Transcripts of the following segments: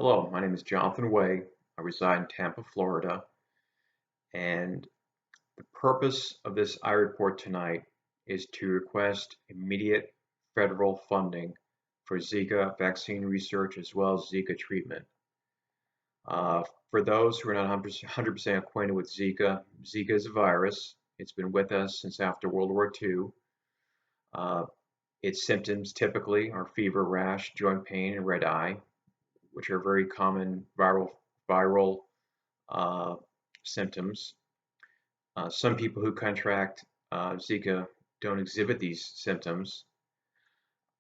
Hello, my name is Jonathan Way. I reside in Tampa, Florida, and the purpose of this iReport tonight is to request immediate federal funding for Zika vaccine research as well as Zika treatment. For those who are not 100% acquainted with Zika, Zika is a virus. It's been with us since after World War II. Uh, its symptoms typically are fever, rash, joint pain, and red eye, which are very common viral uh, symptoms. Some people who contract Zika don't exhibit these symptoms.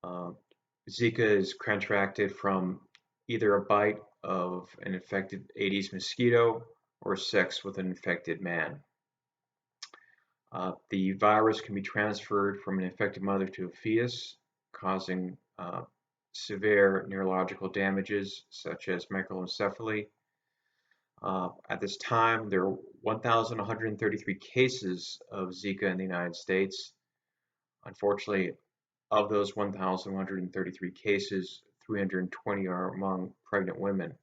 Uh, Zika is contracted from either a bite of an infected Aedes mosquito or sex with an infected man. The virus can be transferred from an infected mother to a fetus, causing severe neurological damages such as microencephaly. At this time, there are 1,133 cases of Zika in the United States. Unfortunately, of those 1,133 cases, 320 are among pregnant women.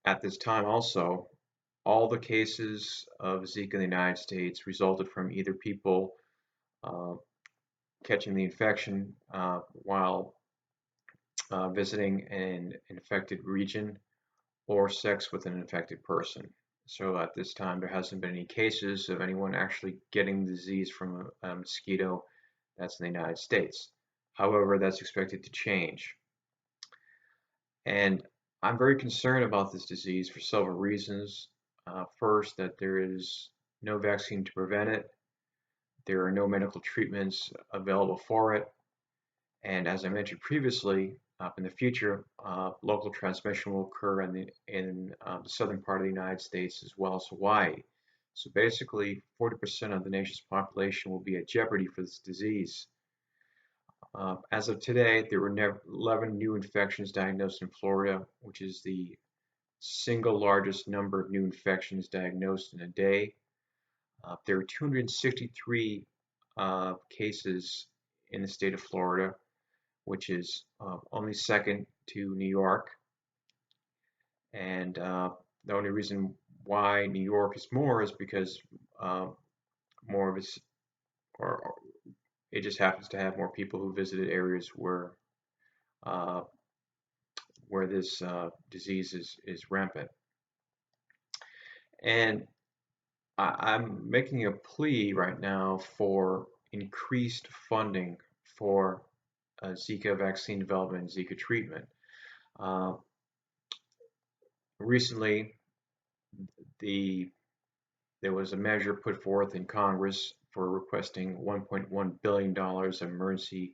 At this time also, all the cases of Zika in the United States resulted from either people uh, catching the infection while visiting an infected region or sex with an infected person. So at this time, there hasn't been any cases of anyone actually getting the disease from a mosquito that's in the United States. However, that's expected to change. And I'm very concerned about this disease for several reasons. First, that there is no vaccine to prevent it. There are no medical treatments available for it. And as I mentioned previously, in the future, local transmission will occur in the southern part of the United States as well as Hawaii. So basically, 40% of the nation's population will be at jeopardy for this disease. As of today, there were 11 new infections diagnosed in Florida, which is the single largest number of new infections diagnosed in a day. There are 263 cases in the state of Florida, which is only second to New York. And the only reason why New York is more is because more of its, or it just happens to have more people who visited areas uh, where this disease is rampant. And I'm making a plea right now for increased funding for Zika vaccine development and Zika treatment. Uh, Recently, there was a measure put forth in Congress for requesting $1.1 billion of emergency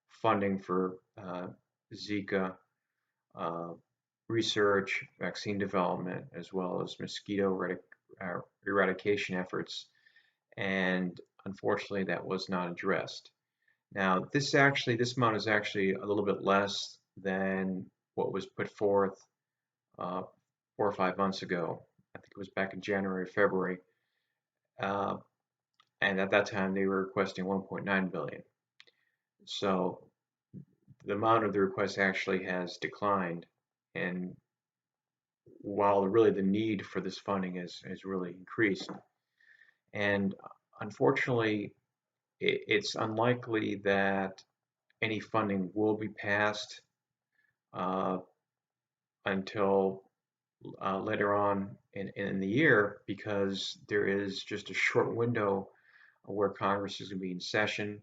funding for Zika uh, research, vaccine development, as well as mosquito eradication efforts. And unfortunately, that was not addressed. Now, this amount is actually a little bit less than what was put forth 4 or 5 months ago. I think it was back in January, February, uh, and at that time they were requesting 1.9 billion. So the amount of the request actually has declined, and while really the need for this funding has really increased, and unfortunately, it's unlikely that any funding will be passed uh, until later on in the year because there is just a short window where Congress is going to be in session.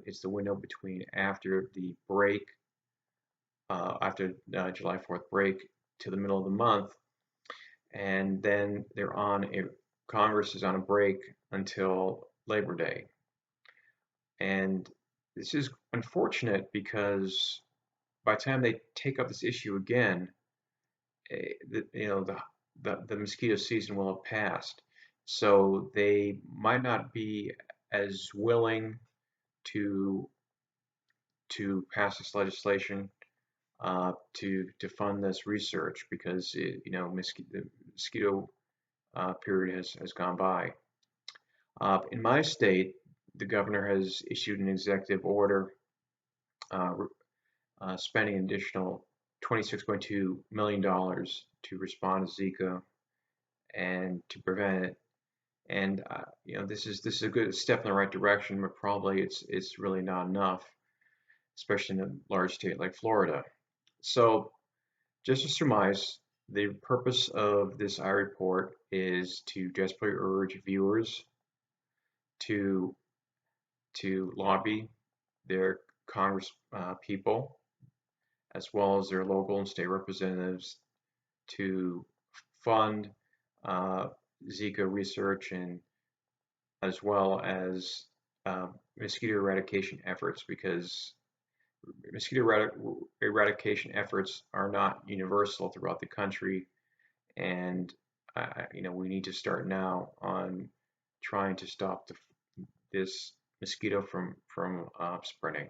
It's the window between after the break, after July 4th break to the middle of the month, and then Congress is on a break until Labor Day. And this is unfortunate because by the time they take up this issue again, the mosquito season will have passed. So they might not be as willing to pass this legislation to fund this research because the mosquito period has gone by. In my state, the governor has issued an executive order uh, spending an additional $26.2 million to respond to Zika and to prevent it. And this is a good step in the right direction, but probably it's really not enough, especially in a large state like Florida. So just to surmise, the purpose of this iReport is to desperately urge viewers to lobby their Congress people, as well as their local and state representatives, to fund uh, Zika research, and as well as mosquito eradication efforts, because mosquito eradication efforts are not universal throughout the country, and we need to start now on trying to stop this mosquito from spreading.